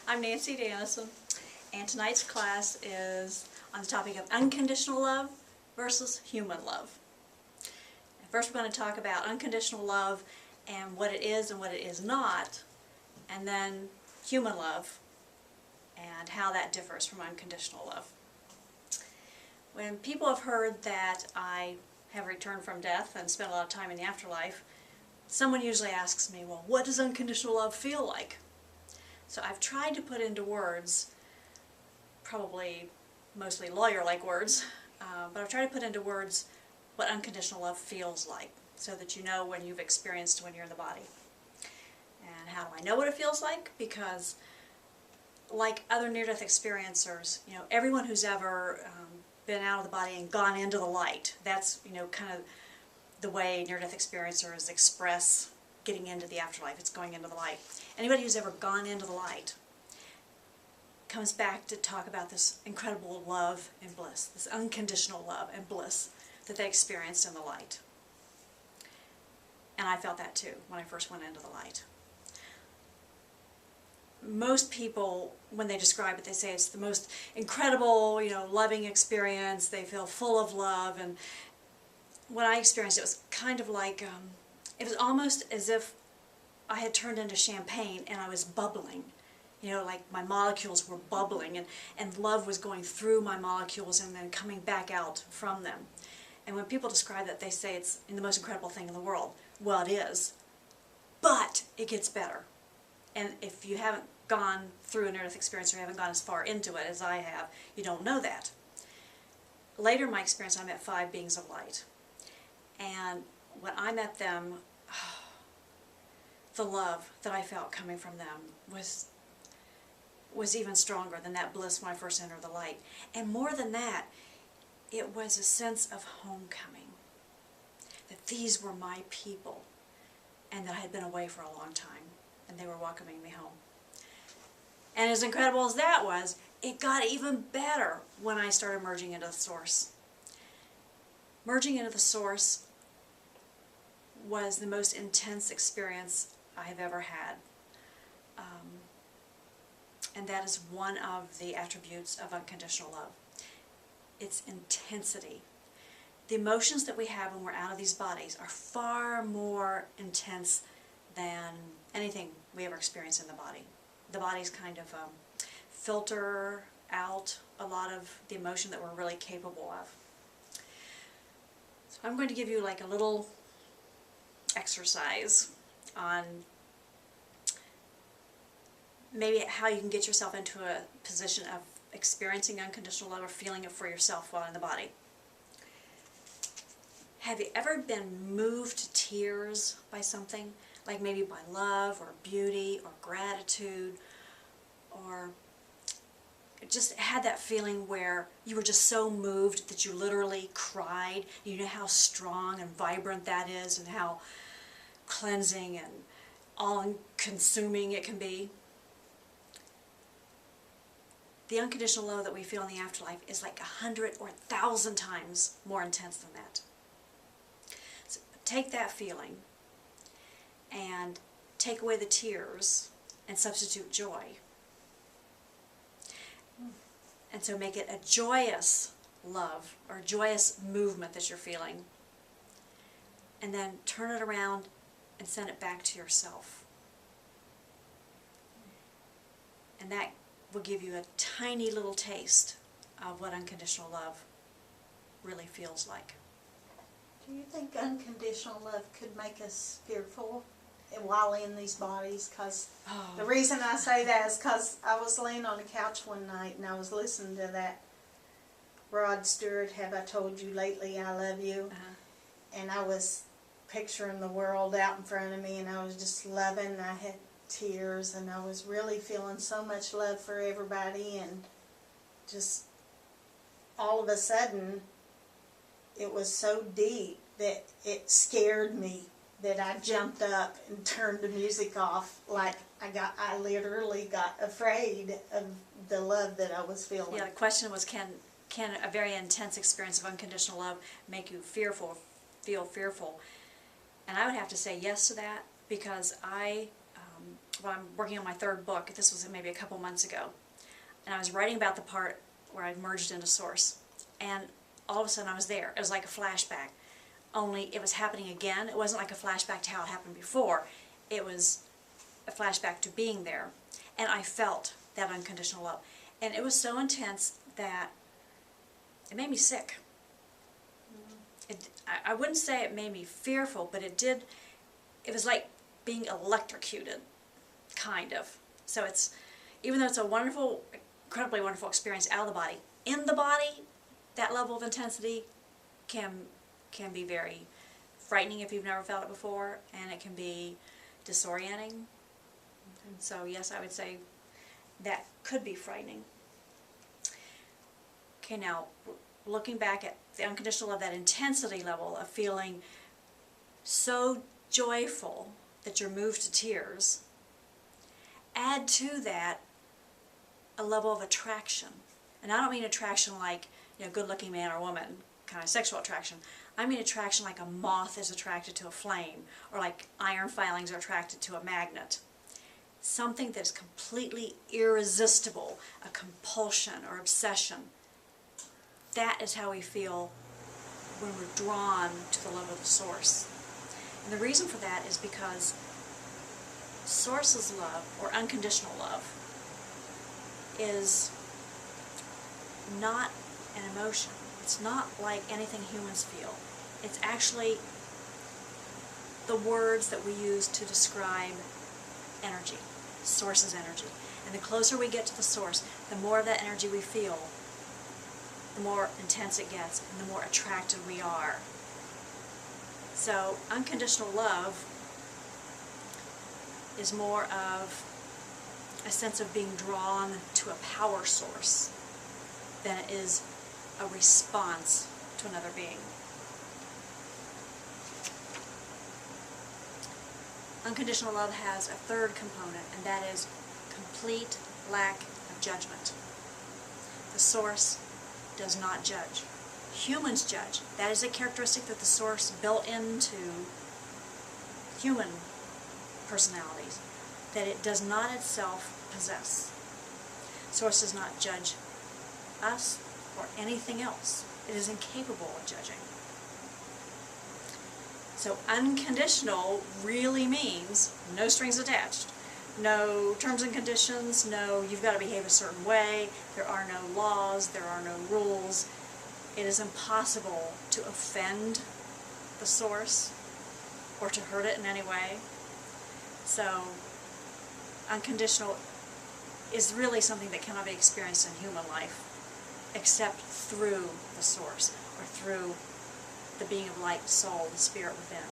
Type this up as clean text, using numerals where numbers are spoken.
I'm Nanci Danison, and tonight's class is on the topic of unconditional love versus human love. First we're going to talk about unconditional love and what it is and what it is not, and then human love and how that differs from unconditional love. When people have heard that I have returned from death and spent a lot of time in the afterlife, someone usually asks me, well, what does unconditional love feel like? So I've tried to put into words, probably mostly lawyer-like words, but I've tried to put into words what unconditional love feels like, so that you know when you've experienced when you're in the body. And how do I know what it feels like? Because like other near-death experiencers, everyone who's ever been out of the body and gone into the light, that's, kind of the way near-death experiencers express getting into the afterlife. It's going into the light. Anybody who's ever gone into the light comes back to talk about this incredible love and bliss, this unconditional love and bliss that they experienced in the light. And I felt that too when I first went into the light. Most people, when they describe it, they say it's the most incredible, loving experience. They feel full of love. And when I experienced it, it was kind of like, it was almost as if I had turned into champagne and I was bubbling. Like my molecules were bubbling and love was going through my molecules and then coming back out from them. And when people describe that, they say it's the most incredible thing in the world. Well, it is. But it gets better. And if you haven't gone through a near-death experience or you haven't gone as far into it as I have, you don't know that. Later in my experience, I met 5 beings of light. And when I met them, the love that I felt coming from them was even stronger than that bliss when I first entered the light. And more than that, it was a sense of homecoming. That these were my people, and that I had been away for a long time, and they were welcoming me home. And as incredible as that was, it got even better when I started merging into the Source. Merging into the Source was the most intense experience I have ever had. And that is one of the attributes of unconditional love. It's intensity. The emotions that we have when we're out of these bodies are far more intense than anything we ever experience in the body. The bodies kind of filter out a lot of the emotion that we're really capable of. So I'm going to give you like a little exercise on maybe how you can get yourself into a position of experiencing unconditional love or feeling it for yourself while in the body. Have you ever been moved to tears by something? Like maybe by love or beauty or gratitude, or just had that feeling where you were just so moved that you literally cried? You know how strong and vibrant that is and how cleansing and all-consuming it can be? The unconditional love that we feel in the afterlife is like 100 or 1,000 times more intense than that. So take that feeling and take away the tears and substitute joy. And so make it a joyous love or joyous movement that you're feeling. And then turn it around and send it back to yourself. And that will give you a tiny little taste of what unconditional love really feels like. Do you think unconditional love could make us fearful while in these bodies? Because the reason I say that is because I was laying on the couch one night and I was listening to that Rod Stewart, "Have I Told You Lately I Love You?" And I was picturing the world out in front of me and I was just loving. I had tears and I was really feeling so much love for everybody, and just all of a sudden it was so deep that it scared me that I jumped up and turned the music off. Like I literally got afraid of the love that I was feeling. Yeah, the question was, can a very intense experience of unconditional love make you feel fearful? And I would have to say yes to that, because I when I'm working on my third book. This was maybe a couple months ago. And I was writing about the part where I merged into Source. And all of a sudden I was there. It was like a flashback. Only it was happening again. It wasn't like a flashback to how it happened before. It was a flashback to being there. And I felt that unconditional love. And it was so intense that it made me sick. I wouldn't say it made me fearful, but it was like being electrocuted, kind of. So it's, even though it's a wonderful, incredibly wonderful experience out of the body, in the body, that level of intensity can be very frightening if you've never felt it before, and it can be disorienting. And so yes, I would say that could be frightening. Okay, now looking back at the unconditional love, that intensity level of feeling so joyful that you're moved to tears, add to that a level of attraction. And I don't mean attraction like, good-looking man or woman, kind of sexual attraction. I mean attraction like a moth is attracted to a flame, or like iron filings are attracted to a magnet. Something that's completely irresistible, a compulsion or obsession. That is how we feel when we're drawn to the love of the Source. And the reason for that is because Source's love, or unconditional love, is not an emotion. It's not like anything humans feel. It's actually the words that we use to describe energy, Source's energy. And the closer we get to the Source, the more of that energy we feel, the more intense it gets, and the more attracted we are. So unconditional love is more of a sense of being drawn to a power source than it is a response to another being. Unconditional love has a third component, and that is complete lack of judgment. The Source does not judge. Humans judge. That is a characteristic that the Source built into human personalities, that it does not itself possess. Source does not judge us or anything else. It is incapable of judging. So unconditional really means no strings attached. No terms and conditions, no you've got to behave a certain way, there are no laws, there are no rules. It is impossible to offend the Source or to hurt it in any way. So unconditional is really something that cannot be experienced in human life except through the Source, or through the being of light, soul, the spirit within.